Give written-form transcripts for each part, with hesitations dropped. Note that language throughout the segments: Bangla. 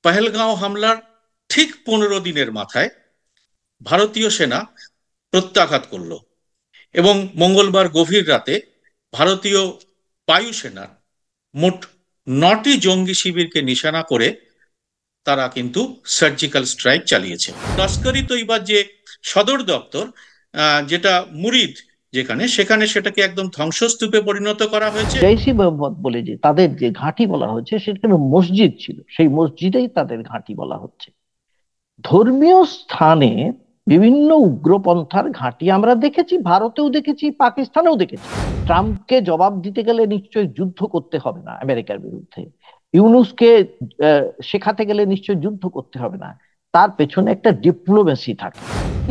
পহেলগাঁও হামলার ঠিক 15 দিনের মাথায় ভারতীয় সেনা প্রত্যাঘাত করল এবং মঙ্গলবার গভীর রাতে ভারতীয় বায়ুসেনার মোট 9টি জঙ্গি শিবিরকে নিশানা করে তারা কিন্তু সার্জিক্যাল স্ট্রাইক চালিয়েছে। লস্করি তৈবার যে সদর দপ্তর, যেটা মুরিদ সেখানে সেটাকে একদম ধ্বংসস্তূপে পরিণত করা হয়েছে। জৈশি মোহাম্মদ বলে যে তাদের যে ঘাঁটি বলা হচ্ছে সেটা মসজিদ ছিল, সেই মসজিদেই তাদের ঘাঁটি বলা হচ্ছে। ধর্মীয় স্থানে বিভিন্ন উগ্রপন্থার ঘাঁটি আমরা দেখেছি, ভারতেও দেখেছি, পাকিস্তানেও দেখেছি। ট্রাম্পকে জবাব দিতে গেলে নিশ্চয়ই যুদ্ধ করতে হবে না আমেরিকার বিরুদ্ধে, ইউনূসকে শেখাতে গেলে নিশ্চয়ই যুদ্ধ করতে হবে না, তার পেছনে একটা ডিপ্লোমেসি থাকে।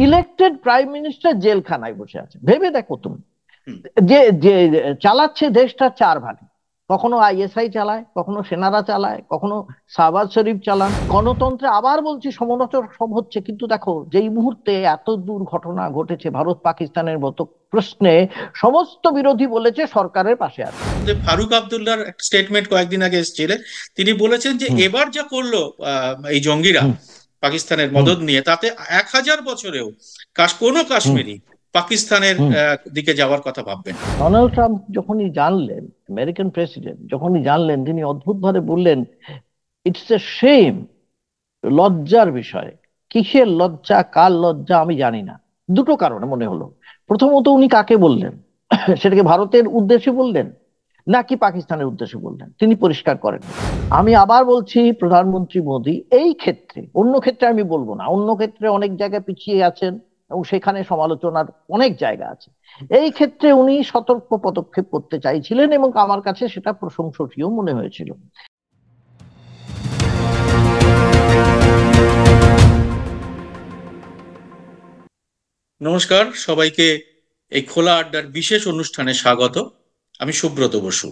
ইলেক্টেড প্রাইম মিনিস্টার জেলখানায় বসে আছে, ভেবে দেখো তুমি, যে যে চালাচ্ছে দেশটা চার ভাগে, কখনো আইএসআই চালায়, কখনো সেনারা চালায়, কখনো শাহবাজ শরীফ চালান। গণতন্ত্রে আবার বলছি সমালোচনা সব হচ্ছে, কিন্তু দেখো যেই মুহূর্তে এত দূর ঘটনা ঘটেছে ভারত পাকিস্তানের মতো প্রশ্নে, সমস্ত বিরোধী বলেছে সরকারের পাশে আছে। ফারুক আব্দুল্লাহর একটা স্টেটমেন্ট কয়েকদিন আগে এসেছিল, তিনি বলেছেন যে এবার যা করলো এই জঙ্গিরা পাকিস্তানের মদদ নিয়ে, তাতে 1000 বছরেও কোনো কাশ্মীরি পাকিস্তানের দিকে যাওয়ার কথা ভাববেন। ডোনাল্ড ট্রাম্প যখনই জানলেন, আমেরিকান প্রেসিডেন্ট যখনই জানলেন, তিনি অদ্ভুত ভাবে বললেন, ইটস এ শেম, লজ্জার বিষয়। কিসের লজ্জা, কার লজ্জা আমি জানি না। দুটো কারণে মনে হলো। প্রথমত, উনি কাকে বললেন, সেটাকে ভারতের উদ্দেশ্যে বললেন নাকি পাকিস্তানের উদ্দেশ্যে বললেন, তিনি পরিষ্কার করেন। আমি আবার বলছি, প্রধানমন্ত্রী মোদী এই ক্ষেত্রে, অন্য ক্ষেত্রে আমি বলবো না, অন্য ক্ষেত্রে অনেক জায়গায় পিছিয়ে আছেন এবং সেখানে সমালোচনার অনেক জায়গা আছে, এই ক্ষেত্রে উনি সতর্ক পদক্ষেপ করতে চাইছিলেন এবং আমার কাছে সেটা প্রশংসনীয় মনে হয়েছিল। নমস্কার সবাইকে, এই খোলা আড্ডার বিশেষ অনুষ্ঠানে স্বাগত। আমি সুব্রত বসু।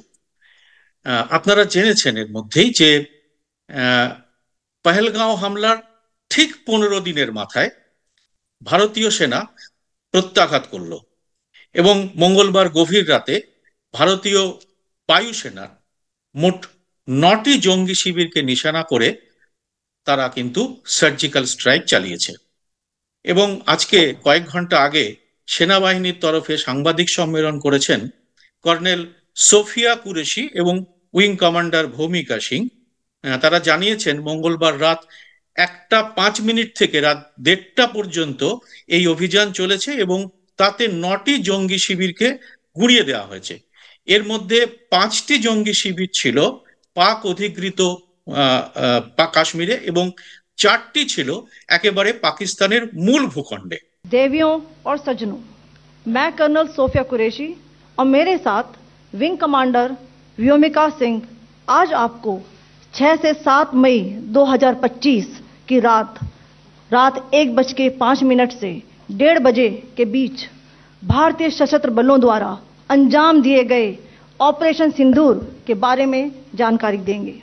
আপনারা জেনেছেন এর মধ্যেই যে পহেলগাঁও হামলার ঠিক 15 দিনের মাথায় ভারতীয় সেনা প্রত্যাঘাত করল এবং মঙ্গলবার গভীর রাতে ভারতীয় বায়ুসেনার মোট 9টি জঙ্গি শিবিরকে নিশানা করে তারা কিন্তু সার্জিক্যাল স্ট্রাইক চালিয়েছে। এবং আজকে কয়েক ঘন্টা আগে সেনাবাহিনীর তরফে সাংবাদিক সম্মেলন করেছেন কর্নেল সোফিয়া কুরেশি এবং উইং কমান্ডার ভৌমিকা সিং। তারা জানিয়েছেন মঙ্গলবার রাত 1:05 থেকে রাত 1:30 পর্যন্ত এই অভিযান চলেছে এবং তাতে 9টি জঙ্গি শিবিরকে গুঁড়িয়ে দেওয়া হয়েছে। এর মধ্যে 5টি জঙ্গি শিবির ছিল পাক অধিকৃত কাশ্মীরে এবং 4টি ছিল একেবারে পাকিস্তানের মূল ভূখণ্ডে। देवियों और सज्जनों, मैं कर्नल सोफिया कुरैशी और मेरे साथ विंग कमांडर व्योमिका सिंह आज आपको 6 से 7 मई 2025 की रात 1:05 से 1:30 बजे के बीच भारतीय सशस्त्र बलों द्वारा अंजाम दिए गए ऑपरेशन सिंदूर के बारे में जानकारी देंगे।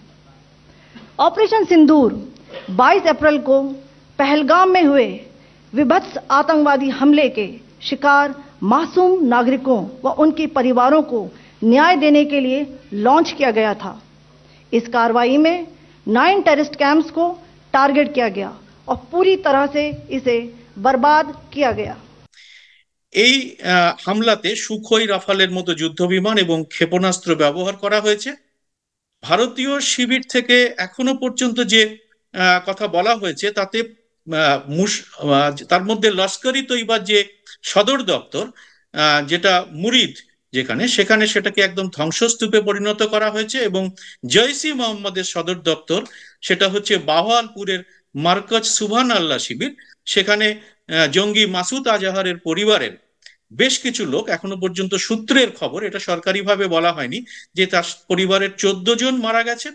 ऑपरेशन सिंदूर 22 अप्रैल को पहलगाम में हुए विभत्स आतंकवादी हमले के शिकार मासूम नागरिकों व उनके परिवारों को न्याय देने के लिए लॉन्च किया गया था। इस कार्रवाई में 9 टेररिस्ट कैंप्स को टारगेट किया गया और पूरी तरह से इसे बर्बाद किया गया। এই হামলাতে সুখোই, রাফালের মতো যুদ্ধ বিমান এবং ক্ষেপণাস্ত্র ব্যবহার করা হয়েছে। ভারতীয় শিবির থেকে এখনো পর্যন্ত যে কথা বলা হয়েছে তাতে তার মধ্যে লস্করি তৈবার যে সদর দপ্তর, যেটা মুরিদ সেখানে সেটাকে একদম ধ্বংসস্তূপে পরিণত করা হয়েছে এবং জৈশি মোহাম্মদের সদর দপ্তর, সেটা হচ্ছে বাহাওয়ালপুরের মার্কাজ সুবহান আল্লাহ শিবির, সেখানে জঙ্গি মাসুদ আজহারের পরিবারের বেশ কিছু লোক, এখনো পর্যন্ত সূত্রের খবর, এটা সরকারিভাবে বলা হয়নি, যে তার পরিবারের 14 জন মারা গেছেন।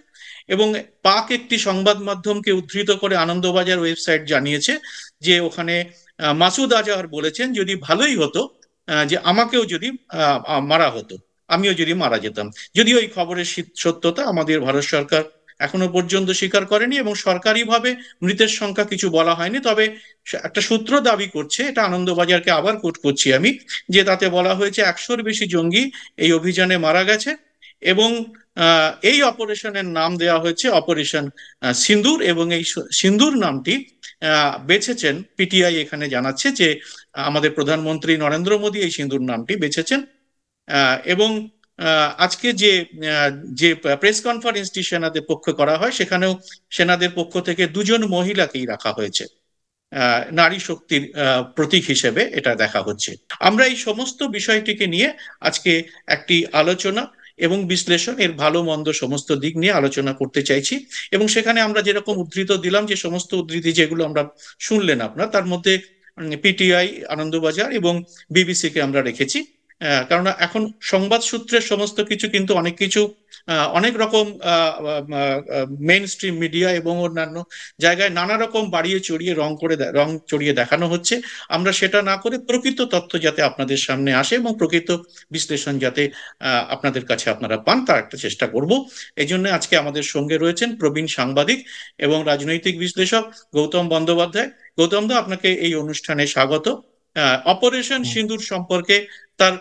এবং পাক একটি সংবাদ মাধ্যমকে উদ্ধৃত করে আনন্দবাজার ওয়েবসাইট জানিয়েছে যে ওখানে মাসুদ আজহার বলেছেন, যদি ভালোই হতো যে আমাকেও যদি মারা হতো, আমিও যদি মারা যেতাম। যদিও এই খবরের সত্যতা আমাদের ভারত সরকার এখনো পর্যন্ত স্বীকার করেনি এবং সরকারিভাবে মৃতের সংখ্যা কিছু বলা হয়নি। তবে একটা সূত্র দাবি করছে, এটা আনন্দবাজারকে আবার কোট করছি আমি, যে তাতে বলা হয়েছে 100-র বেশি জঙ্গি এই অভিযানে মারা গেছে এবং এই অপারেশনের নাম দেওয়া হয়েছে অপারেশন সিন্দুর, এবং এই সিন্দুর নামটি বেছেছেন পিটিআই এখানে জানাচ্ছে যে আমাদের প্রধানমন্ত্রী নরেন্দ্র মোদী এই সিন্দুর নামটি বেছেছেন। এবং আজকে যে যে প্রেস কনফারেন্সটি সেনাদের পক্ষে করা হয়, সেখানেও সেনাদের পক্ষ থেকে দুজন মহিলাকেই রাখা হয়েছে নারী শক্তির প্রতীক হিসেবে এটা দেখা হচ্ছে। আমরা এই সমস্ত বিষয়টিকে নিয়ে আজকে একটি আলোচনা এবং বিশ্লেষণ, এর ভালো মন্দ সমস্ত দিক নিয়ে আলোচনা করতে চাইছি। এবং সেখানে আমরা যেরকম উদ্ধৃত দিলাম, যে সমস্ত উদ্ধৃতি যেগুলো আমরা শুনলেন আপনার, তার মধ্যে পিটিআই, আনন্দবাজার এবং বিবিসি কে আমরা রেখেছি। কারণ এখন সংবাদ সূত্রের সমস্ত কিছু কিন্তু অনেক কিছু অনেক রকম মেইন স্ট্রিম মিডিয়া এবং অন্যান্য জায়গায় নানা রকম বাড়িয়ে চড়িয়ে রং চড়িয়ে দেখানো হচ্ছে। আমরা সেটা না করে প্রকৃত তথ্য যাতে আপনাদের সামনে আসে এবং প্রকৃত বিশ্লেষণ যাতে আপনাদের কাছে আপনারা পান, তার একটা চেষ্টা করব। এই জন্য আজকে আমাদের সঙ্গে রয়েছেন প্রবীণ সাংবাদিক এবং রাজনৈতিক বিশ্লেষক গৌতম বন্দ্যোপাধ্যায়। গৌতম দা, আপনাকে এই অনুষ্ঠানে স্বাগত। অপারেশন সিন্দুর সম্পর্কে তার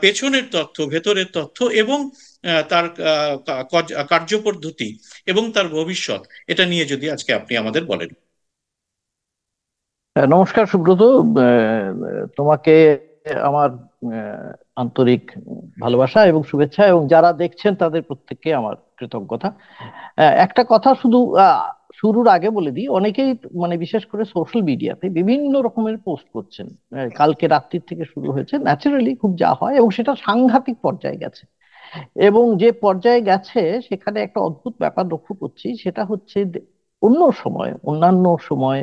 পেছনের তথ্য, ভেতরের তথ্য এবং তার কার্যপদ্ধতি এবং তার ভবিষ্যৎ, এটা নিয়ে যদি আজকে আপনি আমাদের বলেন। নমস্কার সুব্রত, তোমাকে আমার আন্তরিক ভালোবাসা এবং শুভেচ্ছা, এবং যারা দেখছেন তাদের প্রত্যেককে আমার কৃতজ্ঞতা। একটা কথা শুধু শুরুর আগে বলে দিই, অনেকেই মানে বিশেষ করে সোশ্যাল মিডিয়াতে বিভিন্ন রকমের পোস্ট করছেন। কালকে রাত্রির থেকে শুরু হয়েছে, ন্যাচারালি খুব যা হয়, এবং সেটা সাংঘাতিক পর্যায়ে গেছে। এবং যে পর্যায়ে গেছে সেখানে একটা অদ্ভুত ব্যাপার লক্ষ্য করছি, সেটা হচ্ছে অন্যান্য সময়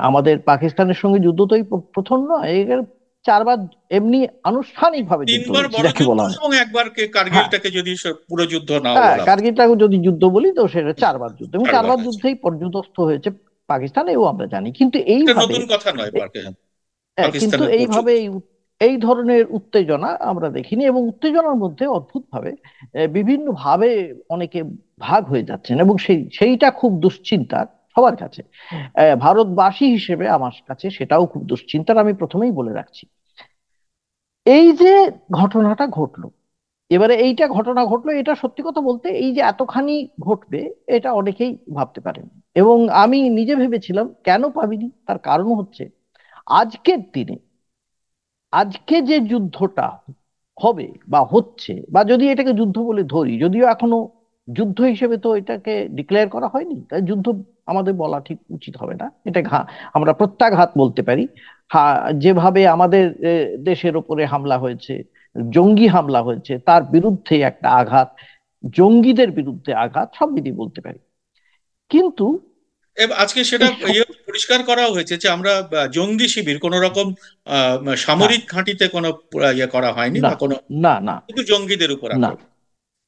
আমাদের পাকিস্তানের সঙ্গে যুদ্ধ তো এই প্রথম নয়, এর 4বার এমনি আনুষ্ঠানিক ভাবে যুদ্ধ 3বার হয়েছে বড় যাকে যুদ্ধ বলা হয়। এবং একবার হ্যাঁ, কার্গিলটাকে যদি পুরো যুদ্ধ নাও হ্যাঁ, বলা হয়। কার্গিলটাকে যদি যুদ্ধ বলি তো সেটা 4বার যুদ্ধ, এবং 4বার 4বার আছে। যুদ্ধেই পর্যুদস্ত হয়েছে পাকিস্তান, এবং আমরা জানি। কিন্তু এটা এইভাবে নতুন কথা নয়, কিন্তু পাকিস্তানের এইভাবে পর্যন্ত। এই ধরনের উত্তেজনা আমরা দেখিনি, এবং উত্তেজনার মধ্যে অদ্ভুত ভাবে বিভিন্ন ভাবে অনেকে ভাগ হয়ে যাচ্ছেন, এবং সেইটা খুব দুশ্চিন্তার সবার কাছে। ভারতবাসী হিসেবে আমার কাছে সেটাও খুব দুশ্চিন্তার, আমি প্রথমেই বলে রাখছি। এই যে ঘটনাটা ঘটলো, এবারে এইটা ঘটনা ঘটলো, এটা সত্যি কথা বলতে এই যে এতখানি ঘটবে এটা অনেকেই ভাবতে পারেন। এবং আমি নিজে ভেবেছিলাম, কেন ভাবিনি তার কারণ হচ্ছে আজকের দিনে আজকে যে যুদ্ধটা হবে বা হচ্ছে, বা যদি এটাকে যুদ্ধ বলে ধরি, যদিও এখনো যুদ্ধ হিসেবে তো এটাকে ডিক্লেয়ার করা হয়নি, তাই যুদ্ধ আমাদের বলা ঠিক উচিত হবে না, এটা আমরা প্রত্যাঘাত বলতে পারি। যেভাবে আমাদের দেশের ওপরে হামলা হয়েছে, জঙ্গি হামলা হয়েছে, তার বিরুদ্ধে একটা আঘাত, জঙ্গিদের বিরুদ্ধে আঘাত, সব মিলিয়ে বলতে পারি। কিন্তু আজকে সেটা এই পরিষ্কার করা হয়েছে যে আমরা জঙ্গি শিবির কোন রকম হ্যাঁ, সামরিক ঘাঁটিতে কোনো ইয়ে করা হয়নি, না, বা কোনো না, না, শুধু জঙ্গিদের উপর না। আক্রমণ।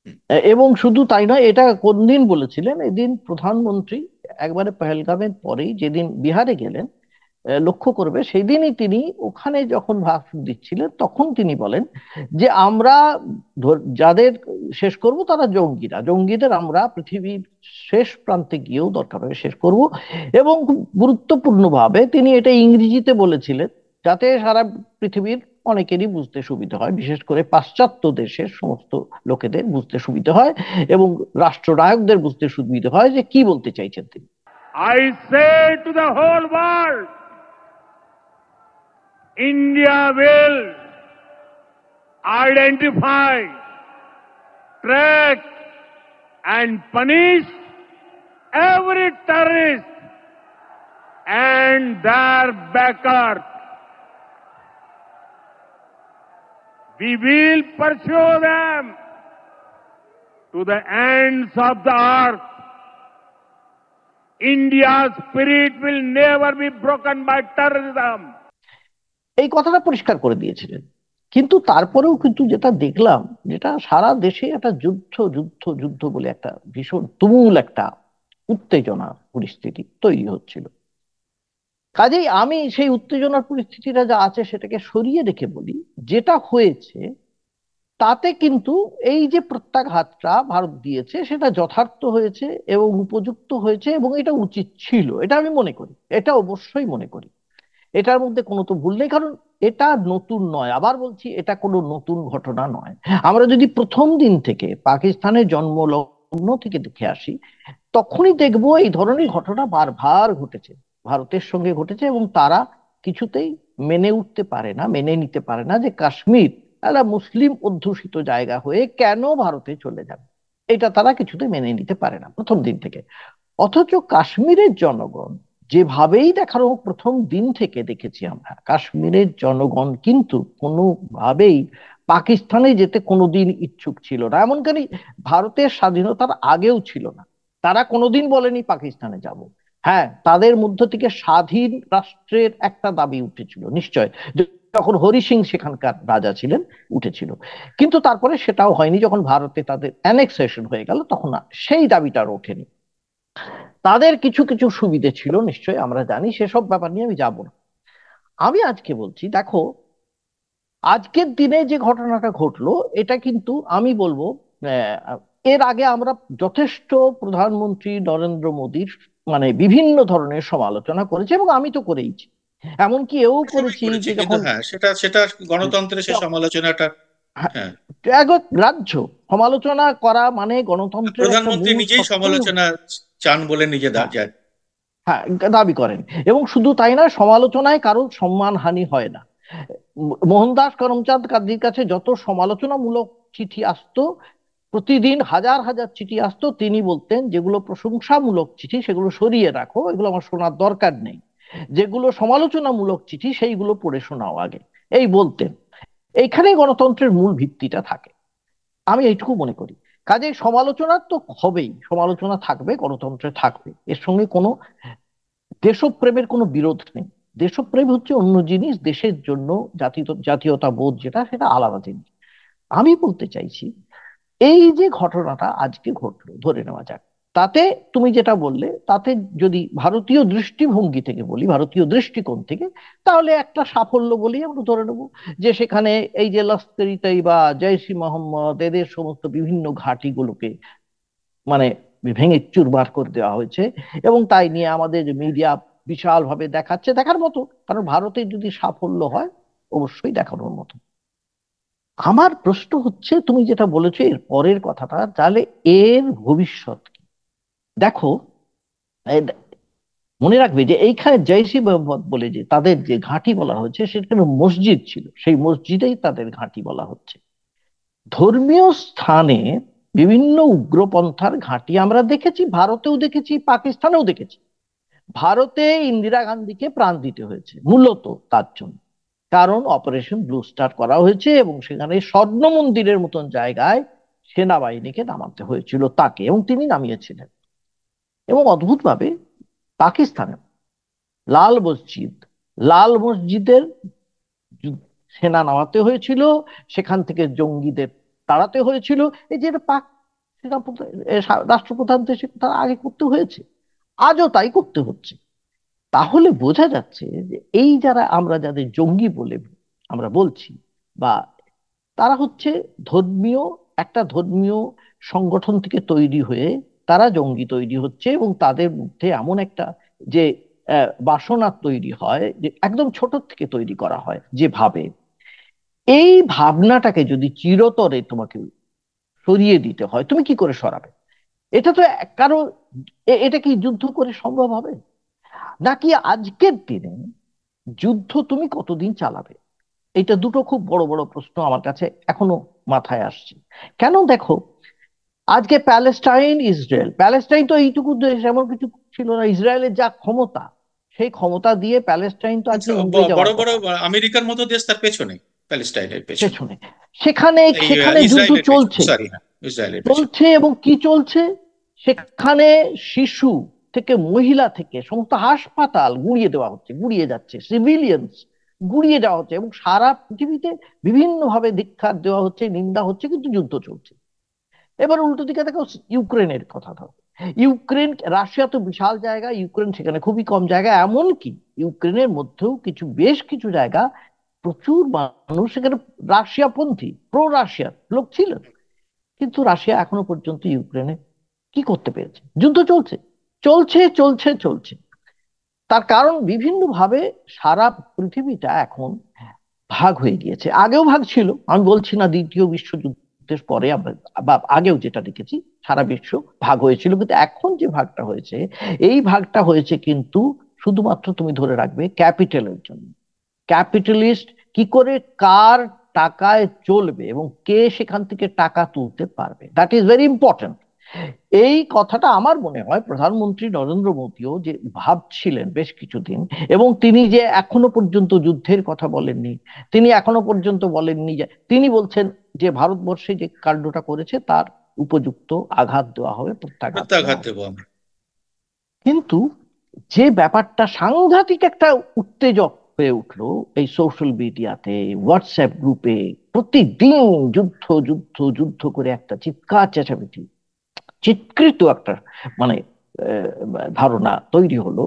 হুম। এবং শুধু তাই নয়, এটা কোন দিন বলেছিলেন, এদিন প্রধানমন্ত্রী একবারে পহেলগামের পরেই যেদিন বিহারে গেলেন, লক্ষ্য করবে সেই দিনই তিনি ওখানে যখন ভাষণ দিচ্ছিলেন তখন তিনি বলেন যে আমরা যাদের শেষ করব তারা জঙ্গিরা, জঙ্গিদের আমরা পৃথিবীর শেষ প্রান্তে গিয়েও দরকার হলে শেষ করব। এবং খুব গুরুত্বপূর্ণভাবে তিনি এটা ইংরেজিতে বলেছিলেন, যাতে সারা পৃথিবীর অনেকেরই বুঝতে সুবিধা হয়, বিশেষ করে পাশ্চাত্য দেশের সমস্ত লোকেদের বুঝতে সুবিধা হয়, এবং রাষ্ট্রনায়কদের বুঝতে সুবিধা হয় যে কি বলতে চাইছেন তিনি। I say to the whole world, India will identify, track and punish every terrorist and their backers. We will pursue them to the ends of the earth. India's spirit will never be broken by terrorism. এই কথাটা পরিষ্কার করে দিয়েছিলেন। কিন্তু তারপরেও কিন্তু যেটা দেখলাম, যেটা সারা দেশে একটা যুদ্ধ যুদ্ধ যুদ্ধ বলে একটা ভীষণ তুমুল একটা উত্তেজনা পরিস্থিতি তৈরি হচ্ছিল। কাজেই আমি সেই উত্তেজনার পরিস্থিতিটা যা আছে সেটাকে সরিয়ে রেখে বলি, যেটা হয়েছে তাতে কিন্তু এই যে প্রত্যাঘাতটা ভারত দিয়েছে সেটা যথার্থ হয়েছে এবং উপযুক্ত হয়েছে, এবং এটা উচিত ছিল, এটা আমি মনে করি, এটা অবশ্যই মনে করি। এটার মধ্যে কোনো তো ভুল নেই, কারণ এটা নতুন নয়। আবার বলছি, এটা কোনো নতুন ঘটনা নয়। আমরা যদি প্রথম দিন থেকে পাকিস্তানের জন্মলগ্ন থেকে দেখে আসি, তখনই দেখবো এই ধরনের ঘটনা বারবার ঘটেছে, ভারতের সঙ্গে ঘটেছে, এবং তারা কিছুতেই মেনে উঠতে পারে না, মেনে নিতে পারে না যে কাশ্মীর একটা মুসলিম অধ্যুষিত জায়গা হয়ে কেন ভারতে চলে যাবে। এটা তারা কিছুতেই মেনে নিতে পারে না প্রথম দিন থেকে। অথচ কাশ্মীরের জনগণ যেভাবেই দেখানো হোক, প্রথম দিন থেকে দেখেছি আমরা কাশ্মীরের জনগণ কিন্তু কোনোভাবেই পাকিস্তানে যেতে কোনোদিন ইচ্ছুক ছিল না, এমনকি ভারতের স্বাধীনতার আগেও ছিল না। তারা কোনোদিন বলেনি পাকিস্তানে যাব। হ্যাঁ, তাদের মধ্য থেকে স্বাধীন রাষ্ট্রের একটা দাবি উঠেছিল নিশ্চয়, যখন হরি সিং সেখানকার রাজা ছিলেন, উঠেছিল। কিন্তু তারপরে সেটাও হয়নি, যখন ভারতে তাদের অ্যানেক্সেশন হয়ে গেল তখন সেই দাবিটা আর ওঠেনি। তাদের কিছু কিছু সুবিধে ছিল নিশ্চয়ই, আমরা জানি, সেসব ব্যাপার নিয়ে আমি যাব না। আমি আজকে বলছি, দেখো, আজকের দিনে যে ঘটনাটা ঘটলো এটা কিন্তু আমি বলবো, আহ, এর আগে আমরা যথেষ্ট প্রধানমন্ত্রী নরেন্দ্র মোদীর মানে বিভিন্ন ধরনের সমালোচনা করেছি, এবং আমি তো করেইছি, এমনকি এও সবাই করেছি করেছে, যে কিন্তু যখন হ্যাঁ, সেটা সেটা গণতন্ত্রের সে সমালোচনাটা। হ্যাঁ, হ্যাঁ, এক রাজ্য সমালোচনা করা মানে গণতন্ত্রের একটা প্রধানমন্ত্রী মূল নিজেই তত্ত্বই সমালোচনা চান বলে নিজে হ্যাঁ, যায়। হ্যাঁ, দাবি করেন। এবং শুধু তাই না, সমালোচনায় কারোর সম্মান হানি হয় না। মোহনদাস করমচাঁদ গান্ধীর কাছে যত সমালোচনামূলক চিঠি আসতো, প্রতিদিন হাজার হাজার চিঠি আসতো, তিনি বলতেন যেগুলো প্রশংসামূলক চিঠি সেগুলো সরিয়ে রাখো, এগুলো আমার শোনার দরকার নেই। যেগুলো সমালোচনামূলক চিঠি সেইগুলো পড়ে শোনাও আগে, এই বলতেন। এইখানে গণতন্ত্রের মূল ভিত্তিটা থাকে, আমি এইটুকু মনে করি। কাজে সমালোচনা তো হবেই, সমালোচনা থাকবে, গণতন্ত্রে থাকবে, এর সঙ্গে কোনো দেশপ্রেমের কোনো বিরোধ নেই। দেশপ্রেম হচ্ছে অন্য জিনিস, দেশের জন্য জাতীয়তা বোধ যেটা, সেটা আলাদা জিনিস। আমি বলতে চাইছি, এই যে ঘটনাটা আজকে ঘটলো ধরে নেওয়া যাক, তাতে তুমি যেটা বললে, তাতে যদি ভারতীয় দৃষ্টিভঙ্গি থেকে বলি, ভারতীয় দৃষ্টিকোণ থেকে, তাহলে একটা সাফল্য বলি আমরা ধরে নেব, যে সেখানে এই যে লস্কর ই তৈবা, জৈশ ই মোহাম্মদ, এদের সমস্ত বিভিন্ন ঘাঁটিগুলোকে মানে ভেঙে চুরমার করে দেওয়া হয়েছে। এবং তাই নিয়ে আমাদের মিডিয়া বিশাল ভাবে দেখাচ্ছে, দেখার মতো, কারণ ভারতের যদি সাফল্য হয় অবশ্যই দেখানোর মতো। আমার প্রশ্ন হচ্ছে, তুমি যেটা বলেছো এর পরের কথাটা, তাহলে এর ভবিষ্যৎ কি? দেখো, এ দে- মনে রাখবে যে এইখানে জৈশি মোহাম্মদ বলে যে তাদের যে ঘাঁটি বলা হচ্ছে, সেখানে মসজিদ ছিল, সেই মসজিদেই তাদের ঘাঁটি বলা হচ্ছে। ধর্মীয় স্থানে বিভিন্ন উগ্রপন্থার ঘাঁটি আমরা দেখেছি, ভারতেও দেখেছি, পাকিস্তানেও দেখেছি। ভারতে ইন্দিরা গান্ধীকে প্রাণ দিতে হয়েছে মূলত তার জন্য, কারণ অপারেশন ব্লু স্টার করা হয়েছে, এবং সেখানে স্বর্ণ মন্দিরের মতন জায়গায় সেনাবাহিনীকে নামাতে হয়েছিল তাকে, এবং তিনি নামিয়েছিলেন। এবং অদ্ভুতভাবে পাকিস্তানে লাল মসজিদ, লাল মসজিদের সেনা নামাতে হয়েছিল, সেখান থেকে জঙ্গিদের তাড়াতে হয়েছিল। এই যে এটা পাক রাষ্ট্রপ্রধান দেশে তার আগে করতে হয়েছে, আজও তাই করতে হচ্ছে। তাহলে বোঝা যাচ্ছে যে এই যারা আমরা যাদের জঙ্গি বলে আমরা বলছি, বা তারা হচ্ছে ধর্মীয় একটা ধর্মীয় সংগঠন থেকে তৈরি হয়ে তারা জঙ্গি তৈরি হচ্ছে, এবং তাদের মধ্যে এমন একটা যে বাসনা তৈরি হয়, যে একদম ছোট থেকে তৈরি করা হয় যেভাবে, এই ভাবনাটাকে যদি চিরতরে তোমাকে সরিয়ে দিতে হয়, তুমি কি করে সরাবে? এটা তো কারো এটা কি যুদ্ধ করে সম্ভব হবে? নাকি আজকের দিনে যুদ্ধ তুমি কতদিন চালাবে? এটা দুটো খুব বড় বড় প্রশ্ন আমার কাছে এখনো মাথায় আসছে। কেন দেখো, আজকে প্যালেস্টাইন ইসরায়েল, প্যালেস্টাইন তো এইটুকু দেশ, এমন কিছু ছিল না। ইসরায়েলের যা ক্ষমতা, সেই ক্ষমতা দিয়ে প্যালেস্টাইন তো আজকে উড়ে বড় যাওয়ার বড় কথা। আমেরিকার মতো দেশ তার পেছনে, প্যালেস্টাইনের পেছনে, পেছনে সেখানে এই সেখানে যুদ্ধ ইসরায়েলের পেছনে, চলছে, সরি, হ্যাঁ, ইসরায়েলের পেছনে। চলছে এবং কি চলছে, সেখানে শিশু থেকে মহিলা থেকে সমস্ত হাসপাতাল গুড়িয়ে দেওয়া হচ্ছে, গুড়িয়ে যাচ্ছে, সিভিলিয়ানস গুড়িয়ে দেওয়া হচ্ছে, এবং সারা পৃথিবীতে বিভিন্ন ভাবে ধিক্কার দেওয়া হচ্ছে, নিন্দা হচ্ছে, কিন্তু যুদ্ধ চলছে। এবার উল্টো দিকে দেখো, ইউক্রেনের কথা ধরো। ইউক্রেন, রাশিয়া তো বিশাল জায়গা, ইউক্রেন সেখানে খুবই কম জায়গা। এমনকি ইউক্রেনের মধ্যেও কিছু বেশ কিছু জায়গা প্রচুর মানুষ সেখানে রাশিয়া পন্থী, প্রো রাশিয়ার লোক ছিল। কিন্তু রাশিয়া এখনো পর্যন্ত ইউক্রেনে কি করতে পেরেছে? যুদ্ধ চলছে, চলছে, চলছে, চলছে। তার কারণ বিভিন্নভাবে সারা পৃথিবীটা এখন ভাগ হয়ে গিয়েছে। আগেও ভাগ ছিল, আমি বলছি না দ্বিতীয় বিশ্বযুদ্ধের পরে আমরা বা আগেও যেটা দেখেছি সারা বিশ্ব ভাগ হয়েছিল, কিন্তু এখন যে ভাগটা হয়েছে, এই ভাগটা হয়েছে কিন্তু শুধুমাত্র তুমি ধরে রাখবে ক্যাপিটালের জন্য। ক্যাপিটালিস্ট কি করে কার টাকায় চলবে এবং কে সেখান থেকে টাকা তুলতে পারবে, দ্যাট ইজ ভেরি ইম্পর্টেন্ট। এই কথাটা আমার মনে হয় প্রধানমন্ত্রী নরেন্দ্র মোদীও যে ভাবছিলেন বেশ কিছুদিন, এবং তিনি যে এখনো পর্যন্ত যুদ্ধের কথা বলেননি, তিনি এখনো পর্যন্ত বলেননি যে, তিনি বলছেন যে ভারতবর্ষে যে কাণ্ডটা করেছে তার উপযুক্ত আঘাত দেওয়া হবে, প্রত্যাঘাত দেওয়া প্রত্যাঘাত হবে। দেবো আমরা। কিন্তু যে ব্যাপারটা সাংঘাতিক একটা উত্তেজক হয়ে উঠলো এই সোশ্যাল মিডিয়াতে, হোয়াটসঅ্যাপ গ্রুপে প্রতিদিন যুদ্ধ যুদ্ধ যুদ্ধ করে একটা চিৎকার চেঁচামেচি, চিৎকৃত একটা মানে আহ, ধারণা তৈরি হলো,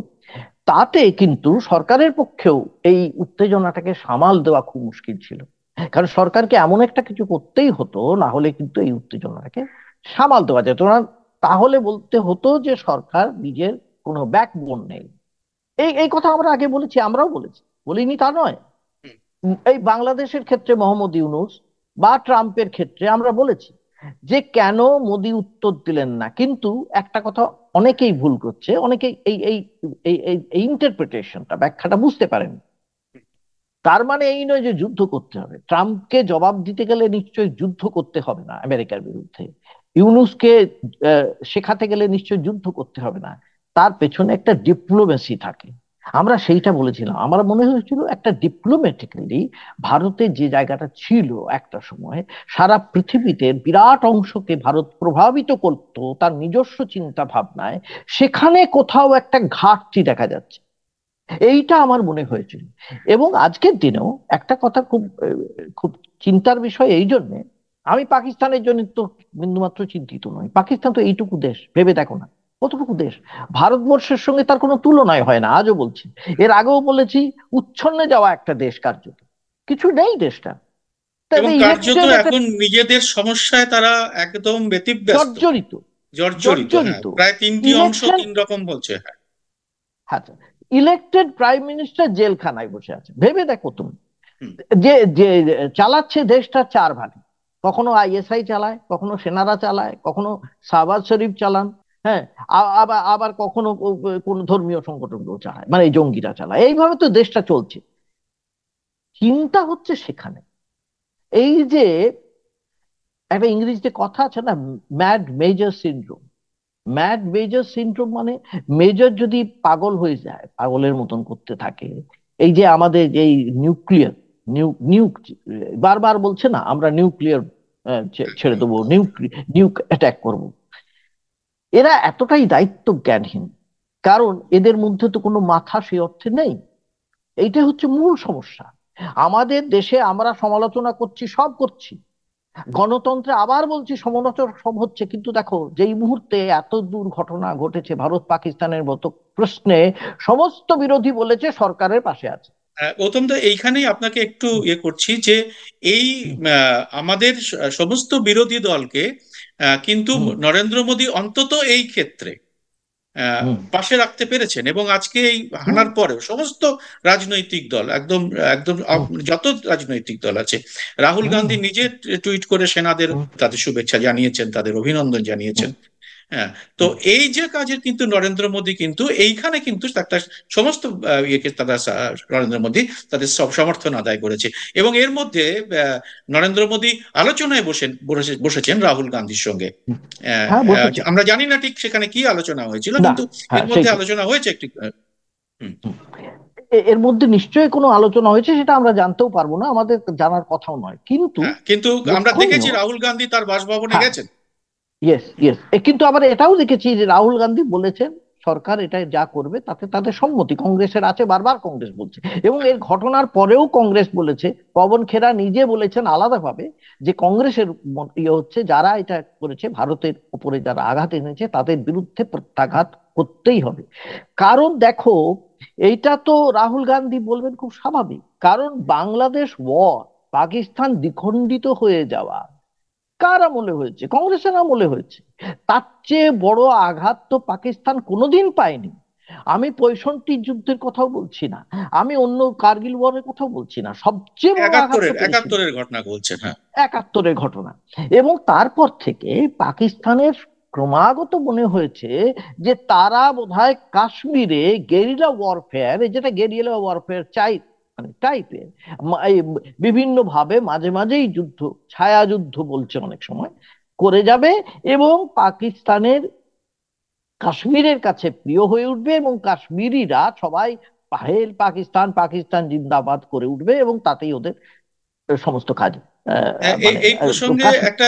তাতে কিন্তু সরকারের পক্ষেও এই উত্তেজনাটাকে সামাল দেওয়া খুব মুশকিল ছিল। কারণ সরকারকে এমন একটা কিছু করতেই হতো, না হলে কিন্তু এই উত্তেজনাটাকে সামাল দেওয়া যেত না। তাহলে বলতে হতো যে সরকার নিজের কোনো ব্যাকবোন নেই। এই এই কথা আমরা আগে বলেছি, আমরাও বলেছি, বলিনি তা নয়। হুম। এই বাংলাদেশের ক্ষেত্রে মোহাম্মদ ইউনূস বা ট্রাম্পের ক্ষেত্রে আমরা বলেছি যে কেন মোদি উত্তর দিলেন না। কিন্তু একটা কথা অনেকেই ভুল করছে, অনেকেই এই এই এই ইন্টারপ্রিটেশনটা, ব্যাখ্যাটা বুঝতে পারেন। তার মানে এই নয় যে যুদ্ধ করতে হবে, ট্রাম্পকে জবাব দিতে গেলে নিশ্চয়ই যুদ্ধ করতে হবে না আমেরিকার বিরুদ্ধে, ইউনূসকে শেখাতে গেলে নিশ্চয়ই যুদ্ধ করতে হবে না। তার পেছনে একটা ডিপ্লোমেসি থাকে, আমরা সেইটা বলেছিলাম। আমার মনে হয়েছিল একটা ডিপ্লোম্যাটিক্যালি ভারতের যে জায়গাটা ছিল একটা সময়, সারা পৃথিবীতে বিরাট অংশকে ভারত প্রভাবিত করত তার নিজস্ব চিন্তা ভাবনায়, সেখানে কোথাও একটা ঘাটতি দেখা যাচ্ছে, এইটা আমার মনে হয়েছিল। এবং আজকের দিনেও একটা কথা খুব খুব চিন্তার বিষয় এই জন্যে, আমি পাকিস্তানের জন্য তো বিন্দুমাত্র চিন্তিত নই। পাকিস্তান তো এইটুকু দেশ, ভেবে দেখো না কতটুকু দেশ, ভারতবর্ষের সঙ্গে তার কোনো তুলনায় হয় না, আজও বলছি, এর আগেও বলেছি, উচ্ছন্নে যাওয়া একটা দেশ, কার্যত কিছু নেই দেশটা। এবং তবে কার্যত ইলেকটেড একটা এখন নিজেদের সমস্যায় তারা একদম ব্যতিব্যস্ত, জর্জরিত, জর্জরিত। হ্যাঁ, জর্জরিত প্রায় তিনটি অংশ ইলেকশন। তিন রকম বলছে। হ্যাঁ। আচ্ছা, ইলেকটেড প্রাইম মিনিস্টার জেলখানায় বসে আছে, ভেবে দেখো তুমি। হুম। যে যে চালাচ্ছে দেশটা চার ভাগে, কখনো আইএসআই চালায়, কখনো সেনারা চালায়, কখনো শাহবাজ শরীফ চালান, হ্যাঁ, আবার আবার কখনো কোন ধর্মীয় সংগঠনগুলো চালায়, মানে এই জঙ্গিরা চালায়, এইভাবে তো দেশটা চলছে। চিন্তা হচ্ছে সেখানে এই যে একটা ইংরেজিতে কথা আছে না, mad major syndrome. Mad major syndrome মানে মেজর যদি পাগল হয়ে যায়, পাগলের মতন করতে থাকে, এই যে আমাদের এই নিউক্লিয়ার নিউক বারবার বলছে না, আমরা নিউক্লিয়ার ছেড়ে দেবো, নিউক অ্যাটাক করব, এরা এতটাই দায়িত্ব জ্ঞানহীন, কারণ এদের মধ্যে তো কোনো মাথা সে অর্থে নেই। এইটা হচ্ছে মূল সমস্যা। আমাদের দেশে আমরা সমালোচনা করছি, সব করছি, গণতন্ত্রে আবার বলছি সমালোচনা সব হচ্ছে, কিন্তু দেখো যেই মুহূর্তে এত দূর ঘটনা ঘটেছে ভারত পাকিস্তানের মতো প্রশ্নে, সমস্ত বিরোধী বলেছে সরকারের পাশে আছে। গৌতম দা, এইখানেই আপনাকে একটু করছি যে এই হুম, আমাদের সমস্ত বিরোধী দলকে কিন্তু হুম, নরেন্দ্র মোদী অন্তত এই ক্ষেত্রে হুম, পাশে রাখতে পেরেছেন। এবং আজকে এই হুম, হানার পরেও সমস্ত রাজনৈতিক দল, একদম একদম হুম, যত রাজনৈতিক দল আছে, রাহুল হুম, গান্ধী নিজে টুইট করে সেনাদের হুম, তাদের শুভেচ্ছা জানিয়েছেন, তাদের অভিনন্দন জানিয়েছেন। হ্যাঁ। তো হুম, এই যে কাজের কিন্তু নরেন্দ্র মোদী কিন্তু এইখানে কিন্তু একটা সমস্ত ইয়েকে তারা নরেন্দ্র মোদী তাদের সব সমর্থন আদায় করেছে। এবং এর মধ্যে নরেন্দ্র মোদী আলোচনায় বসেছেন রাহুল গান্ধীর সঙ্গে। হুম। হ্যাঁ, বসেছে। আমরা জানি না ঠিক সেখানে কি আলোচনা হয়েছিল, না, কিন্তু এর হ্যাঁ মধ্যে সেইটাই। আলোচনা হয়েছে একটি। হুম। হুম। এর মধ্যে নিশ্চয়ই কোনো আলোচনা হয়েছে, সেটা আমরা জানতেও পারবো না, আমাদের জানার কথাও নয়, কিন্তু হ্যাঁ, কিন্তু আমরা দেখেছি লক্ষণীয়। রাহুল গান্ধী তার বাসভবনে হ্যাঁ, গেছেন। ইয়েস ইয়েস, কিন্তু আবার এটাও দেখেছি যে রাহুল গান্ধী বলেছেন সরকার এটা যা করবে তাতে তাদের সম্মতি কংগ্রেসের আছে, বারবার কংগ্রেস বলছে। এবং এর ঘটনার পরেও কংগ্রেস বলেছে, পবন খেরা নিজে বলেছেন আলাদাভাবে যে কংগ্রেসের ইয়ে হচ্ছে, যারা এটা করেছে ভারতের উপরে যারা আঘাত এনেছে তাদের বিরুদ্ধে প্রত্যাঘাত করতেই হবে। কারণ দেখো, এইটা তো রাহুল গান্ধী বলবেন খুব স্বাভাবিক, কারণ বাংলাদেশ ওয়ার, পাকিস্তান দ্বিখণ্ডিত হয়ে যাওয়া কার আমলে হয়েছে? কংগ্রেসের আমলে হয়েছে। তার চেয়ে বড় আঘাত তো পাকিস্তান কোনোদিন পায়নি। আমি 65 যুদ্ধের কথাও বলছি না, আমি অন্য কার্গিল ওয়ারের কথাও বলছি না, সবচেয়ে বড় আঘাত তো পেয়েছিল একাত্তরের ঘটনা বলছেন, হ্যাঁ। 71-এর ঘটনা। এবং তারপর থেকে পাকিস্তানের ক্রমাগত মনে হয়েছে যে তারা বোধহয় কাশ্মীরে গেরিলা ওয়ারফেয়ার, যেটা গেরিলা ওয়ারফেয়ার চাই মানে টাইপের, বিভিন্ন ভাবে মাঝে মাঝেই যুদ্ধ, ছায়া যুদ্ধ বলছে অনেক সময়, করে যাবে এবং পাকিস্তানের কাশ্মীরের কাছে প্রিয় হয়ে উঠবে এবং কাশ্মীরিরা সবাই পাহেল পাকিস্তান, পাকিস্তান জিন্দাবাদ করে উঠবে এবং তাতেই ওদের সমস্ত কাজ এই মানে এই প্রসঙ্গে একটা